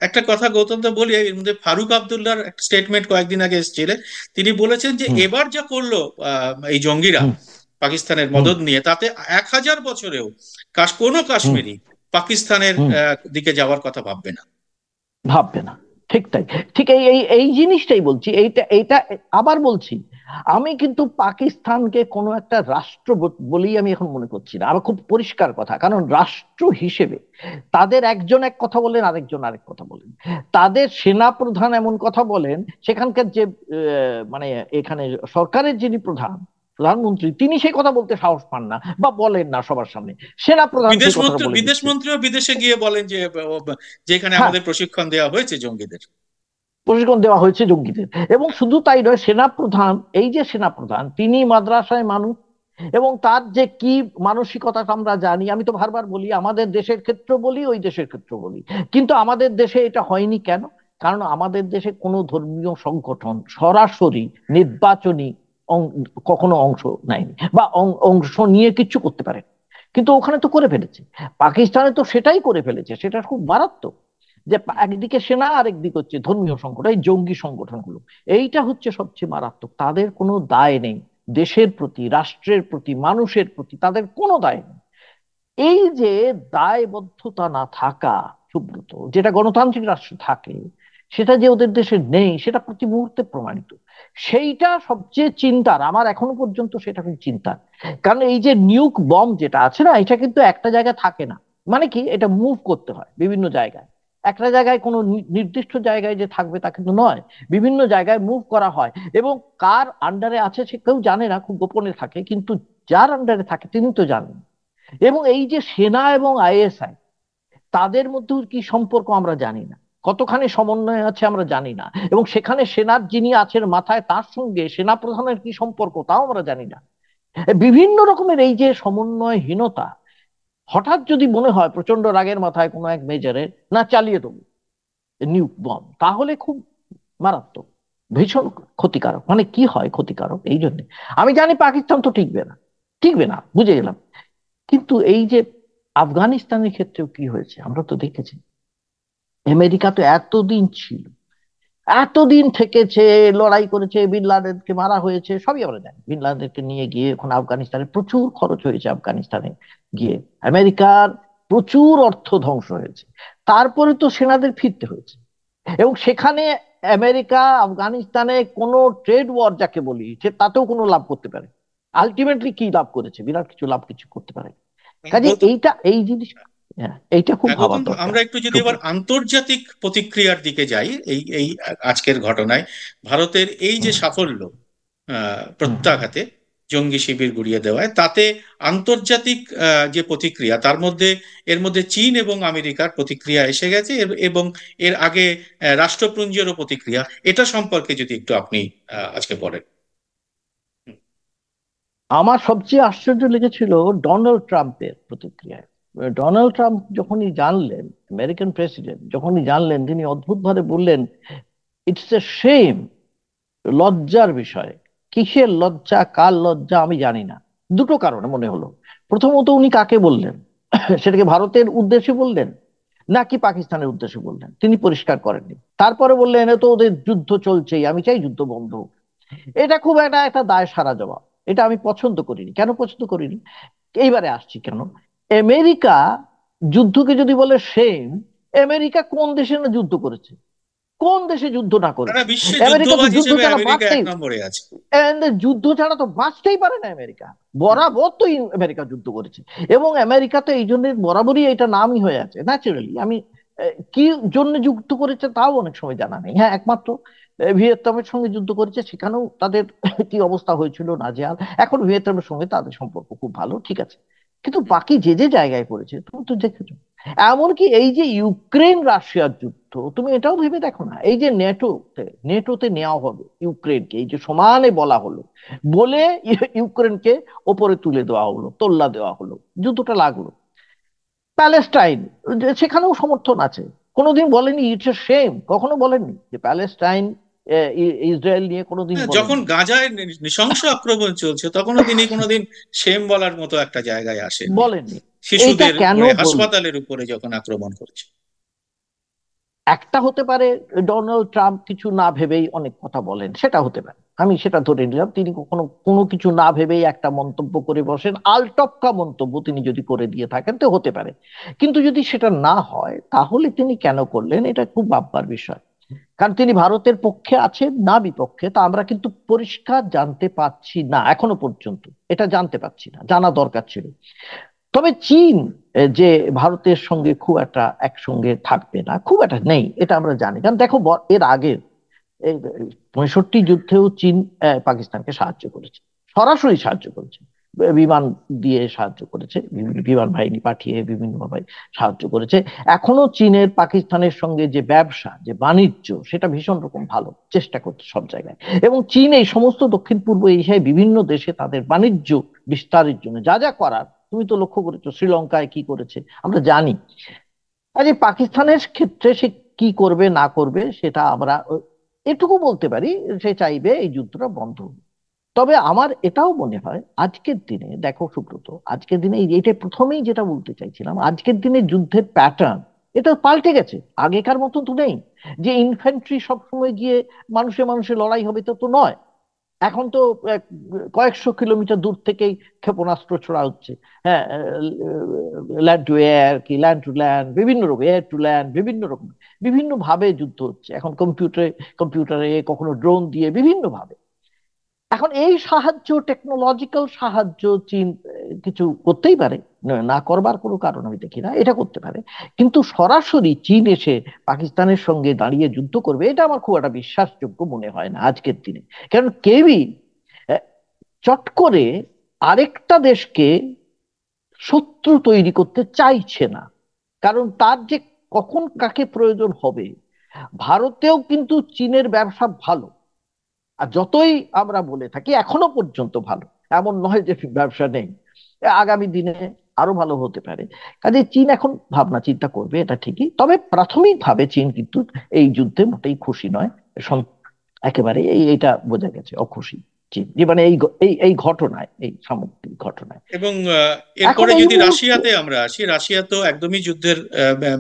একটা কথা গৌতম দা বলি, এর মধ্যে ফারুক আব্দুল্লাহর একটা স্টেটমেন্ট কয়েকদিন আগে এসেছিল। তিনি বলেছেন যে হুম, এবার যা করলো এই জঙ্গিরা হুম, পাকিস্তানের হুম, মদদ নিয়ে, তাতে 1000 বছরেও কোনো হুম, কাশ্মীরি পাকিস্তানের হুম, দিকে যাওয়ার কথা ভাববে না। ভাববে না। ঠিক তাই, ঠিক এই এই এই জিনিসটাই বলছি, এইটা এইটা আবার বলছি, আমি কিন্তু পাকিস্তানকে কোনো একটা রাষ্ট্র বলেই আমি এখন মনে করছি না। আমার খুব পরিষ্কার কথা, কারণ রাষ্ট্র হিসেবে তাদের একজন এক কথা বলেন, আরেকজন আরেক কথা বলেন। তাদের সেনা প্রধান এমন কথা বলেন, সেখানকার যে মানে এখানে সরকারের যিনি প্রধানমন্ত্রী, তিনি সেই কথা বলতে সাহস পান না বা বলেন না সবার সামনে, সেনা প্রধান সেই কথাটা বলে বিদেশ দিচ্ছে। মন্ত্রীও বিদেশে গিয়ে বলেন যে যেখানে হ্যাঁ, আমাদের প্রশিক্ষণ দেওয়া হয়েছে জঙ্গিদের। প্রশিক্ষণ দেওয়া হয়েছে জঙ্গিদের। এবং শুধু তাই নয়, সেনাপ্রধান, এই যে সেনাপ্রধান, তিনি মাদ্রাসায় মানুষ এবং তার যে কি মানসিকতা আমরা জানি। আমি তো বারবার বলি, আমাদের দেশের ক্ষেত্র বলি, ওই দেশের ক্ষেত্র বলি, কিন্তু আমাদের দেশে এটা হয়নি কেন? কারণ আমাদের দেশে কোনো ধর্মীয় সংগঠন সরাসরি নির্বাচনী কখনো অংশ নেয়নি বা অংশ নিয়ে কিচ্ছু করতে পারে, কিন্তু ওখানে তো করে ফেলেছে। পাকিস্তানে তো সেটাই করে ফেলেছে, সেটা খুব মারাত্মক। যে একদিকে সেনা আর একদিকে হচ্ছে ধর্মীয় সংগঠন, এই জঙ্গি সংগঠনগুলো, এইটা হচ্ছে সবচেয়ে মারাত্মক। তাদের কোনো দায় নেই দেশের প্রতি, রাষ্ট্রের প্রতি, মানুষের প্রতি, তাদের কোনো দায় নেই। এই যে দায়বদ্ধতা না থাকা, সুব্রত, যেটা গণতান্ত্রিক রাষ্ট্র থাকে, সেটা যে ওদের দেশে নেই, সেটা প্রতি মুহূর্তে প্রমাণিত। সেইটা সবচেয়ে চিন্তার, আমার এখনো পর্যন্ত সেটা খুব চিন্তার। কারণ এই যে নিউক বম যেটা আছে না, এটা কিন্তু একটা জায়গায় থাকে না। মানে কি, এটা মুভ করতে হয় বিভিন্ন জায়গায়। একটা জায়গায় কোনো নির্দিষ্ট জায়গায় যে থাকবে তা কিন্তু নয়, বিভিন্ন জায়গায় মুভ করা হয়। এবং কার আন্ডারে আছে সে কেউ জানে না, খুব গোপনে থাকে, কিন্তু যার আন্ডারে থাকে তিনি তো জানেন। এবং এই যে সেনা এবং আইএসআই, তাদের মধ্যে কি সম্পর্ক আমরা জানি না, কতখানি সমন্বয় আছে আমরা জানি না। এবং সেখানে সেনার যিনি আছেন মাথায়, তার সঙ্গে সেনা প্রধানের কি সম্পর্ক তাও আমরা জানি না। বিভিন্ন রকমের এই যে সমন্বয়হীনতা, হঠাৎ যদি মনে হয় প্রচন্ড রাগের মাথায় কোনো এক মেজরের, না চালিয়ে দেবো নিউক বম, তাহলে খুব মারাত্মক, ভীষণ ক্ষতিকারক। মানে কি হয় ক্ষতিকারক, এই জন্য আমি জানি পাকিস্তান তো টিকবে না, টিকবে না, বুঝে গেলাম। কিন্তু এই যে আফগানিস্তানের ক্ষেত্রেও কি হয়েছে আমরা তো দেখেছি। আমেরিকা তো এতদিন ছিল, এতদিন থেকেছে, লড়াই করেছে, বিন লাদেনকে মারা হয়েছে, সবই আমরা জানি। বিন লাদেনকে নিয়ে গিয়ে এখন আফগানিস্তানে প্রচুর খরচ হয়েছে, আফগানিস্তানে গিয়ে আমেরিকার প্রচুর অর্থ ধ্বংস হয়েছে। তারপরে তো সেনাদের ফিরতে হয়েছে। এবং সেখানে আমেরিকা আফগানিস্তানে কোনো ট্রেড ওয়ার যাকে বলি, সে তাতেও কোনো লাভ করতে পারে। আলটিমেটলি কি লাভ করেছে? বিরাট কিছু লাভ কিছু করতে পারে। কাজে গৌতম, এইটা, এই জিনিস, হ্যাঁ, এইটা খুব হ্যাঁ ভাবার গৌতম, দরকার। আমরা একটু যদি এবার সুব্রত। আন্তর্জাতিক প্রতিক্রিয়ার দিকে যাই, এই এই আজকের ঘটনায় ভারতের এই যে হুম, সাফল্য, হুম, প্রত্যাঘাতে জঙ্গি শিবির গুড়িয়ে দেওয়ায়, তাতে আন্তর্জাতিক যে প্রতিক্রিয়া, তার মধ্যে এর মধ্যে চীন এবং আমেরিকার প্রতিক্রিয়া এসে গেছে, এবং এর আগে রাষ্ট্রপুঞ্জেরও প্রতিক্রিয়া, এটা সম্পর্কে যদি একটু আপনি আজকে বলেন। আমার সবচেয়ে আশ্চর্য লেগেছিল ডোনাল্ড ট্রাম্পের প্রতিক্রিয়ায়। ডোনাল্ড ট্রাম্প যখনই জানলেন, আমেরিকান প্রেসিডেন্ট যখনই জানলেন, তিনি অদ্ভুত ভাবে বললেন, ইটস এ শেম, লজ্জার বিষয়। কিসের লজ্জা, কার লজ্জা আমি জানি না। দুটো কারণে মনে হলো। প্রথমত, উনি কাকে বললেন? সেটাকে ভারতের উদ্দেশ্যে বললেন নাকি পাকিস্তানের উদ্দেশ্যে বললেন, তিনি পরিষ্কার করেননি। তারপরে বললেন, এ তো ওদের যুদ্ধ চলছেই, আমি চাই যুদ্ধ বন্ধ হোক। এটা খুব একটা একটা দায় সারা জবাব। এটা আমি পছন্দ করিনি। কেন পছন্দ করিনি? এইবারে আসছি কেন। আমেরিকা যুদ্ধকে যদি বলে সেম, আমেরিকা কোন দেশে না যুদ্ধ করেছে? কোন দেশে যুদ্ধ না সারা করেছে? বিশ্বে আমেরিকা তো যুদ্ধবাজ যুদ্ধ হিসেবে ছাড়া আমেরিকা এক বাঁচতেই, নম্বরে আছে। যুদ্ধ ছাড়া তো বাঁচতেই পারে না আমেরিকা। বরাবর তো আমেরিকা যুদ্ধ করেছে। এবং আমেরিকা তো এই জন্য বরাবরই এটা নামই হয়ে আছে ন্যাচারালি। আমি কি জন্য যুদ্ধ করেছে তাও অনেক সময় জানা নেই। হ্যাঁ, একমাত্র ভিয়েতনামের সঙ্গে যুদ্ধ করেছে, সেখানেও তাদের কি অবস্থা হয়েছিল নাজেহাল। এখন ভিয়েতনামের সঙ্গে তাদের সম্পর্ক খুব ভালো, ঠিক আছে। কিন্তু বাকি যে যে জায়গায় করেছে তুমি তো দেখেছো। এমনকি এই যে ইউক্রেন রাশিয়ার যুদ্ধ, তুমি এটাও ভেবে দেখো না, এই যে নেটোতে নেওয়া হবে ইউক্রেনকে, এই যে সমানে বলা হলো, বলে ইউক্রেনকে ওপরে তুলে দেওয়া হলো, তোল্লা দেওয়া হলো, যুদ্ধটা লাগলো। প্যালেস্টাইন, সেখানেও সমর্থন আছে। কোনোদিন বলেনি ইটস এ সেম, কখনো বলেননি যে প্যালেস্টাইন ইসরায়েল নিয়ে কোনোদিন হ্যাঁ, যখন বলেননি। গাজায় নৃশংস আক্রমণ চলছে তখনও তিনি কোনোদিন সেম বলার মতো একটা জায়গায় আসেননি। বলেননি। এইটা শিশুদের কেন উপরে, বলবো? হাসপাতালের উপরে যখন আক্রমণ করছে। একটা হতে পারে ডোনাল্ড ট্রাম্প কিছু না ভেবেই অনেক কথা বলেন, সেটা হতে পারে, আমি সেটা ধরে নিলাম। তিনি কখনো কোনো কিছু না ভেবেই একটা মন্তব্য করে বসেন, আলটপকা মন্তব্য তিনি যদি করে দিয়ে থাকেন তো হতে পারে। কিন্তু যদি সেটা না হয় তাহলে তিনি কেন করলেন, এটা খুব ভাববার বিষয়। কারণ তিনি ভারতের পক্ষে আছেন না বিপক্ষে, তা আমরা কিন্তু পরিষ্কার জানতে পাচ্ছি না এখনো পর্যন্ত। এটা জানতে পাচ্ছি না, জানা দরকার ছিল। তবে চীন যে ভারতের সঙ্গে খুব একটা একসঙ্গে থাকবে না, খুব একটা নেই, এটা আমরা জানি। কারণ দেখো, এর আগে এই 65 যুদ্ধেও চীন পাকিস্তানকে সাহায্য করেছে, সরাসরি সাহায্য করেছে, বিমান দিয়ে সাহায্য করেছে, বিভিন্ন বিমান বাহিনী পাঠিয়ে বিভিন্নভাবে সাহায্য করেছে। এখনো চীনের পাকিস্তানের সঙ্গে যে ব্যবসা, যে বাণিজ্য, সেটা ভীষণ রকম ভালো, চেষ্টা করছে সব জায়গায়। এবং চীন এই সমস্ত দক্ষিণ পূর্ব এশিয়ায় বিভিন্ন দেশে তাদের বাণিজ্য বিস্তারের জন্য যা যা করার, তুমি তো লক্ষ্য করেছো শ্রীলঙ্কায় কি করেছে, আমরা জানি। আর এই পাকিস্তানের ক্ষেত্রে সে কি করবে না করবে সেটা আমরা এটুকু বলতে পারি, সে চাইবে এই যুদ্ধটা বন্ধ হোক। তবে আমার এটাও মনে হয় আজকের দিনে, দেখো সুব্রত, আজকের দিনে এইটা প্রথমেই যেটা বলতে চাইছিলাম, আজকের দিনে যুদ্ধের প্যাটার্ন এটা পাল্টে গেছে, আগেকার মতো তো নেই যে ইনফ্যান্ট্রি সবসময় গিয়ে মানুষে মানুষে লড়াই হবে, তো তো নয়। এখন তো কয়েকশো কিলোমিটার দূর থেকেই ক্ষেপণাস্ত্র ছোড়া হচ্ছে। হ্যাঁ, ল্যান্ড টু এয়ার, কি ল্যান্ড টু ল্যান্ড, বিভিন্ন রকম, এয়ার টু ল্যান্ড, বিভিন্ন রকম, বিভিন্ন ভাবে যুদ্ধ হচ্ছে এখন। কম্পিউটারে কখনো ড্রোন দিয়ে, বিভিন্ন ভাবে। এখন এই সাহায্য, টেকনোলজিক্যাল সাহায্য চীন কিছু করতেই পারে, না করবার কোনো কারণ আমি দেখি না, এটা করতে পারে। কিন্তু সরাসরি চীন এসে পাকিস্তানের সঙ্গে দাঁড়িয়ে যুদ্ধ করবে, এটা আমার খুব একটা বিশ্বাসযোগ্য মনে হয় না আজকের দিনে। কারণ কেউই আহ, চট করে আরেকটা দেশকে শত্রু তৈরি করতে চাইছে না। কারণ তার যে কখন কাকে প্রয়োজন হবে, ভারতেও কিন্তু চীনের ব্যবসা ভালো। আর যতই আমরা বলে থাকি এখনো পর্যন্ত ভালো, এমন নয় যে ব্যবসা নেই, আগামী দিনে আরো ভালো হতে পারে। কাজে চীন এখন ভাবনা চিন্তা করবে, এটা ঠিকই। তবে প্রাথমিকভাবে চীন কিন্তু এই যুদ্ধে মোটেই খুশি নয়। একেবারে এইটা বোঝা গেছে, অখুশি চীন, যে মানে এই ঘটনায়, এই সামগ্রিক ঘটনায়। এবং এখন এরপরে এই যদি মুহূর্তে রাশিয়াতে আমরা আসি, রাশিয়া তো একদমই যুদ্ধের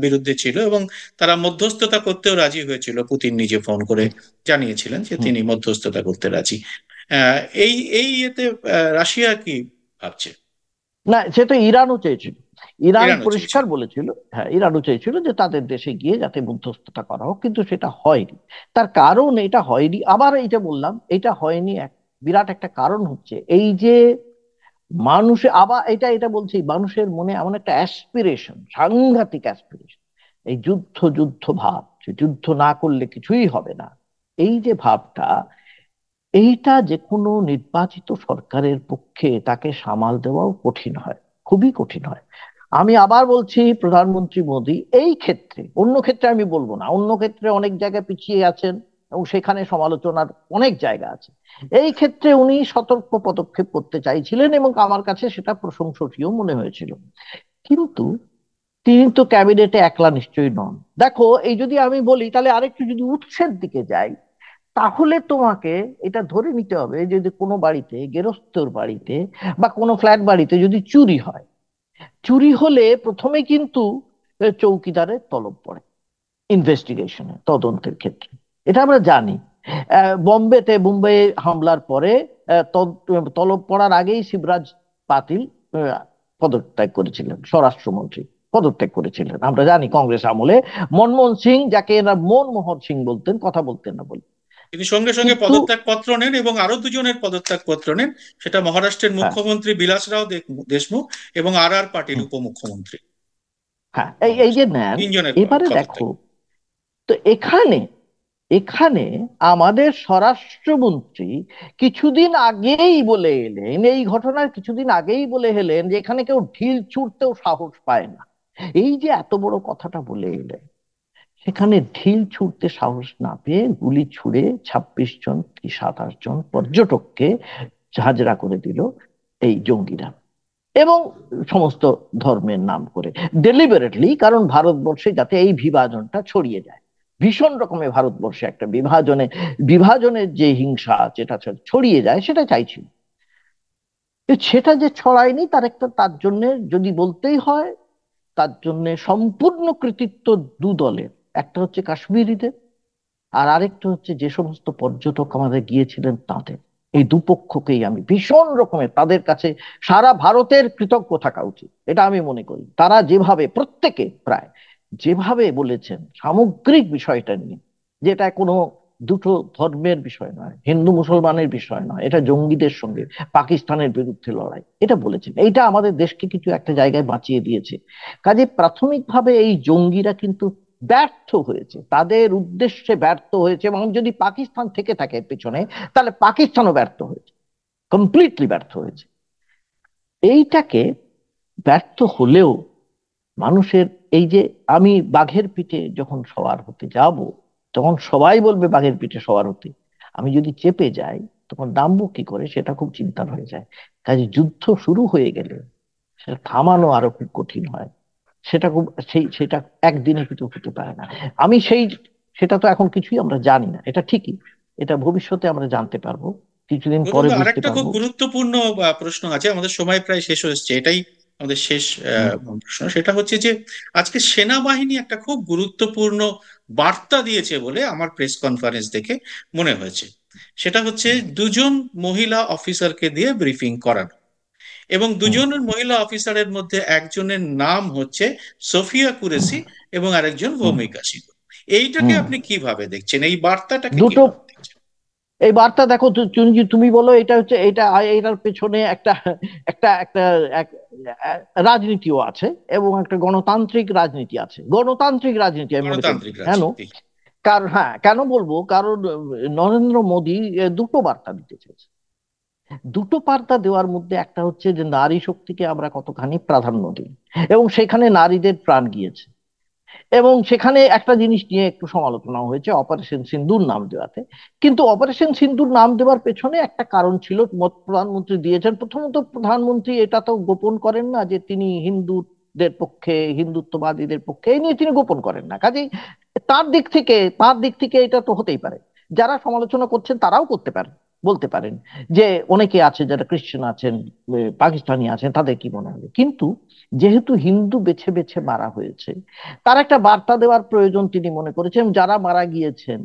বিরুদ্ধে ছিল এবং তারা মধ্যস্থতা করতেও রাজি হয়েছিল। পুতিন নিজে ফোন করে জানিয়েছিলেন যে হুম, তিনি মধ্যস্থতা করতে রাজি। এই এই এতে রাশিয়া কি ভাবছে? না, সে তো ইরানও চেয়েছিল। ইরান ইরানও পরিষ্কার চেয়েছিল। বলেছিল, হ্যাঁ, ইরানও চেয়েছিল যে তাদের দেশে গিয়ে যাতে মধ্যস্থতা করা হোক, কিন্তু সেটা হয়নি। তার কারণ এটা হয়নি, আবার এইটা বললাম, এটা হয়নি এক বিরাট একটা কারণ হচ্ছে এই যে মানুষে, আবার এটা এটা বলছি, মানুষের মনে এমন একটা অ্যাসপিরেশন, সাংঘাতিক অ্যাসপিরেশন, এই যুদ্ধ যুদ্ধ ভাব, যে যুদ্ধ না করলে কিছুই হবে না, এই যে ভাবটা, এইটা যে কোনো নির্বাচিত সরকারের পক্ষে তাকে সামাল দেওয়াও কঠিন হয়, খুবই কঠিন হয়। আমি আবার বলছি, প্রধানমন্ত্রী মোদী এই ক্ষেত্রে, অন্য ক্ষেত্রে আমি বলবো না, অন্য ক্ষেত্রে অনেক জায়গায় পিছিয়ে আছেন এবং সেখানে সমালোচনার অনেক জায়গা আছে। এই ক্ষেত্রে উনি সতর্ক পদক্ষেপ করতে চাইছিলেন এবং আমার কাছে সেটা প্রশংসনীয় মনে হয়েছিল। কিন্তু তিনি তো ক্যাবিনেটে একলা নিশ্চয়ই নন। দেখো, এই যদি আমি বলি তাহলে আরেকটু যদি উৎসের দিকে যাই, তাহলে তোমাকে এটা ধরে নিতে হবে, যদি কোনো বাড়িতে, গেরস্থর বাড়িতে বা কোনো ফ্ল্যাট বাড়িতে যদি চুরি হয়, চুরি হলে প্রথমে কিন্তু চৌকিদারের তলব পড়ে ইনভেস্টিগেশনে, তদন্তের ক্ষেত্রে। এটা আমরা জানি। মুম্বাই হামলার পরে তলব পড়ার আগেই শিবরাজ পাতিল আহ, পদত্যাগ করেছিলেন, স্বরাষ্ট্রমন্ত্রী পদত্যাগ করেছিলেন, আমরা জানি কংগ্রেস আমলে। মনমোহন সিং, যাকে এরা মনমোহন সিং বলতেন, কথা বলতেন না বলে। তিনি সঙ্গে সঙ্গে কিন্তু পদত্যাগ পত্র নেন এবং আরো দুজনের পদত্যাগ পত্র নেন। সেটা মহারাষ্ট্রের হ্যাঁ, মুখ্যমন্ত্রী বিলাসরাও দেশমুখ এবং পাটিল হুম, উপমুখ্যমন্ত্রী হ্যাঁ, এই এই যে মহারাষ্ট্র। নেন। তিনজনের এবারে পদত্যাগ। দেখো, তো এখানে এখানে আমাদের স্বরাষ্ট্রমন্ত্রী কিছুদিন আগেই বলে এলেন, এই ঘটনার কিছুদিন আগেই বলে এলেন যে এখানে কেউ ঢিল ছুঁড়তেও সাহস পায় না। এই যে এত বড় কথাটা বলে এলেন, সেখানে ঢিল ছুঁড়তে সাহস না পেয়ে গুলি ছুঁড়ে ২৬ জন কি ২৭ জন পর্যটককে হাজরা করে দিল এই জঙ্গিরা, এবং সমস্ত ধর্মের নাম করে ডেলিবারেটলি, কারণ ভারতবর্ষে যাতে এই বিভাজনটা ছড়িয়ে যায়। ভীষণ রকমের ভারতবর্ষে একটা বিভাজনের যে হিংসা যেটা ছড়িয়ে যায় সেটা চাইছিল। সেটা যে ছড়ায়নি তার জন্য যদি বলতেই হয়, তার জন্য সম্পূর্ণ কৃতিত্ব দু দলের। একটা হচ্ছে কাশ্মীরিদের, আর আরেকটা হচ্ছে যে সমস্ত পর্যটক আমাদের গিয়েছিলেন তাদের। এই দুপক্ষকেই আমি ভীষণ রকমের, তাদের কাছে সারা ভারতের কৃতজ্ঞ থাকা উচিত, এটা আমি মনে করি। তারা যেভাবে প্রত্যেকে প্রায় যেভাবে বলেছেন সামগ্রিক বিষয়টা নিয়ে, যেটা কোনো দুটো ধর্মের বিষয় নয়, হিন্দু মুসলমানের বিষয় নয়, এটা জঙ্গিদের সঙ্গে পাকিস্তানের বিরুদ্ধে লড়াই, এটা বলেছেন। এইটা আমাদের দেশকে কিছু একটা জায়গায় বাঁচিয়ে দিয়েছে। কাজে প্রাথমিকভাবে এই জঙ্গিরা কিন্তু ব্যর্থ হয়েছে, তাদের উদ্দেশ্যে ব্যর্থ হয়েছে, এবং যদি পাকিস্তান থেকে থাকে পেছনে তাহলে পাকিস্তানও ব্যর্থ হয়েছে, কমপ্লিটলি ব্যর্থ হয়েছে। এইটাকে ব্যর্থ হলেও মানুষের এই যে, আমি বাঘের পিঠে যখন সওয়ার হতে যাব তখন সবাই বলবে বাঘের পিঠে সওয়ার হতে, আমি যদি চেপে যাই তখন নামবো কি করে, সেটা খুব চিন্তার হয়ে যায়। কাজে যুদ্ধ শুরু হয়ে গেলে সেটা থামানো আরো খুব কঠিন হয়। সেটা খুব সেটা একদিনের ভিতর হতে পারে না। আমি সেটা তো এখন কিছুই আমরা জানি না, এটা ঠিকই, এটা ভবিষ্যতে আমরা জানতে পারবো, কিছুদিন গৌতম পরে দা, বুঝতে আরেকটা খুব পারবো। গুরুত্বপূর্ণ প্রশ্ন আছে, আমাদের সময় প্রায় শেষ হয়েছে, এটাই আমাদের শেষ হুম, প্রশ্ন। সেটা হচ্ছে যে আজকে সেনাবাহিনী একটা খুব গুরুত্বপূর্ণ বার্তা দিয়েছে বলে আমার প্রেস কনফারেন্স দেখে মনে হয়েছে। সেটা হচ্ছে হুম, দুজন মহিলা অফিসারকে দিয়ে ব্রিফিং করানো, এবং হুম, দুজনের মহিলা অফিসারের মধ্যে একজনের নাম হচ্ছে সোফিয়া কুরেশি এবং আরেকজন হুম, ভৌমিকা সিং। এইটাকে হুম। আপনি কিভাবে দেখছেন, এই বার্তাটাকে দুটো, কিভাবে দেখছেন? এই বার্তা দেখো, তুমি বলো এটা হচ্ছে, এটার পেছনে একটা একটা একটা এক রাজনীতিও আছে, এবং একটা গণতান্ত্রিক রাজনীতি আছে। গণতান্ত্রিক রাজনীতি আমি মনে করি। গণতান্ত্রিক কেন? রাজনীতি। কারণ হ্যাঁ, কেন বলবো, কারণ নরেন্দ্র মোদী দুটো বার্তা দিতে চেয়েছে। দুটো বার্তা দেওয়ার মধ্যে একটা হচ্ছে যে নারী শক্তিকে আমরা কতখানি প্রাধান্য দিই, এবং সেখানে নারীদের প্রাণ গিয়েছে। এবং সেখানে একটা জিনিস নিয়ে একটু সমালোচনা হয়েছে, অপারেশন সিন্দুর নাম দেওয়াতে। কিন্তু অপারেশন সিন্দুর নাম দেওয়ার পেছনে একটা কারণ ছিল, প্রধানমন্ত্রী দিয়েছেন। প্রথমত প্রধানমন্ত্রী এটা তো গোপন করেন না যে তিনি হিন্দুদের পক্ষে, হিন্দুত্ববাদীদের পক্ষে, এই নিয়ে তিনি গোপন করেন না। কাজেই তার দিক থেকে এটা তো হতেই পারে। যারা সমালোচনা করছেন তারাও করতে পারেন, বলতে পারেন যে অনেকে আছে যারা খ্রিস্টান আছেন, পাকিস্তানি আছেন, তাদের কি মনে হবে। কিন্তু যেহেতু হিন্দু বেছে বেছে মারা হয়েছে, তার একটা বার্তা দেওয়ার প্রয়োজন তিনি মনে করেছেন। যারা মারা গিয়েছেন,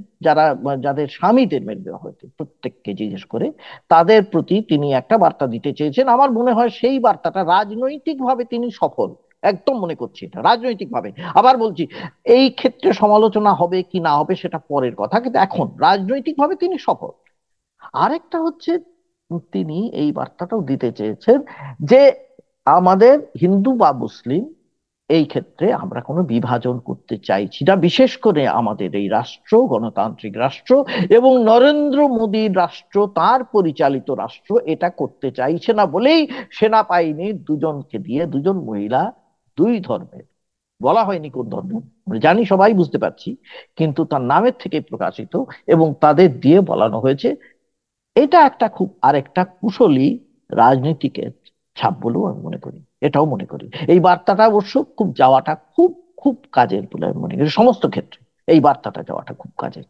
যাদের স্বামীদের মেরে দেওয়া হয়েছে, প্রত্যেককে জিজ্ঞেস করে তাদের প্রতি তিনি একটা বার্তা দিতে চেয়েছেন। আমার মনে হয় সেই বার্তাটা রাজনৈতিক ভাবে তিনি সফল, একদম মনে করছি এটা রাজনৈতিক ভাবে। আবার বলছি, এই ক্ষেত্রে সমালোচনা হবে কি না হবে সেটা পরের কথা, কিন্তু এখন রাজনৈতিক ভাবে তিনি সফল। আরেকটা হচ্ছে, তিনি এই বার্তাটাও দিতে চেয়েছেন যে আমাদের হিন্দু বা মুসলিম এই ক্ষেত্রে আমরা কোনো বিভাজন করতে চাইছি না, বিশেষ করে আমাদের এই রাষ্ট্র গণতান্ত্রিক রাষ্ট্র, এবং নরেন্দ্র মোদীর রাষ্ট্র, তার পরিচালিত রাষ্ট্র এটা করতে চাইছে না বলেই সেনাবাহিনীর দুজনকে দিয়ে, দুজন মহিলা, দুই ধর্মের, বলা হয়নি কোন ধর্ম, আমরা জানি, সবাই বুঝতে পারছি, কিন্তু তার নামের থেকে প্রকাশিত, এবং তাদের দিয়ে বলানো হয়েছে। এটা একটা খুব আরেকটা কুশলী রাজনীতিকের ছাপ বলেও আমি মনে করি, এটাও মনে করি। এই বার্তাটা অবশ্য খুব যাওয়াটা খুব খুব কাজের বলে আমি মনে করি। সমস্ত ক্ষেত্রে এই বার্তাটা যাওয়াটা খুব কাজের।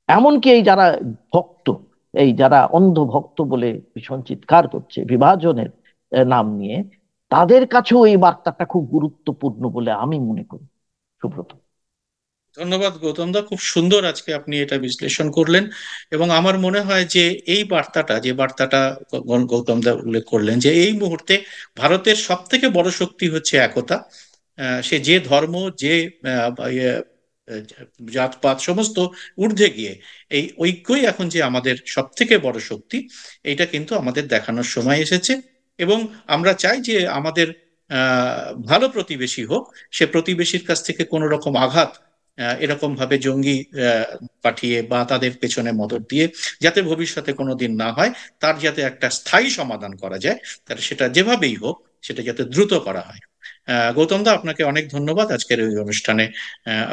এমনকি এই যারা ভক্ত, এই যারা অন্ধ ভক্ত বলে ভীষণ চিৎকার করছে বিভাজনের নাম নিয়ে, তাদের কাছেও এই বার্তাটা খুব গুরুত্বপূর্ণ বলে আমি মনে করি। সুব্রত। ধন্যবাদ গৌতম দা, খুব সুন্দর আজকে আপনি এটা বিশ্লেষণ করলেন। এবং আমার মনে হয় যে এই বার্তাটা, যে বার্তাটা গৌতম দা উল্লেখ করলেন, যে এই মুহূর্তে ভারতের সব থেকে বড় শক্তি হচ্ছে একতা। সে যে ধর্ম, যে ইয়ে, জাতপাত সমস্ত ঊর্ধ্বে গিয়ে এই ঐক্যই এখন যে আমাদের সব থেকে বড় শক্তি, এইটা কিন্তু আমাদের দেখানোর সময় এসেছে। এবং আমরা চাই যে আমাদের ভালো প্রতিবেশী হোক, সে প্রতিবেশীর কাছ থেকে কোনো রকম আঘাত এরকম ভাবে জঙ্গি পাঠিয়ে বা তাদের পেছনে মদত দিয়ে যাতে ভবিষ্যতে কোনোদিন না হয়, তার যাতে একটা স্থায়ী সমাধান করা যায়, তাহলে সেটা যেভাবেই হোক সেটা যাতে দ্রুত করা হয়। গৌতম দা, আপনাকে অনেক ধন্যবাদ আজকের এই অনুষ্ঠানে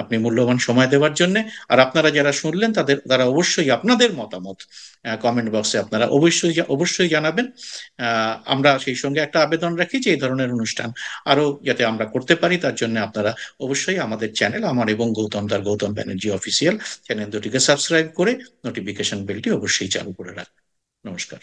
আপনি মূল্যবান সময় দেওয়ার জন্য। আর আপনারা যারা শুনলেন তারা অবশ্যই আপনাদের মতামত কমেন্ট বক্সে আপনারা অবশ্যই অবশ্যই জানাবেন। আমরা সেই সঙ্গে একটা আবেদন রাখি যে এই ধরনের অনুষ্ঠান আরো যাতে আমরা করতে পারি, তার জন্য আপনারা অবশ্যই আমাদের চ্যানেল, আমার এবং গৌতম ব্যানার্জি অফিসিয়াল চ্যানেল দুটিকে সাবস্ক্রাইব করে নোটিফিকেশন বেলটি অবশ্যই চালু করে রাখবেন। নমস্কার।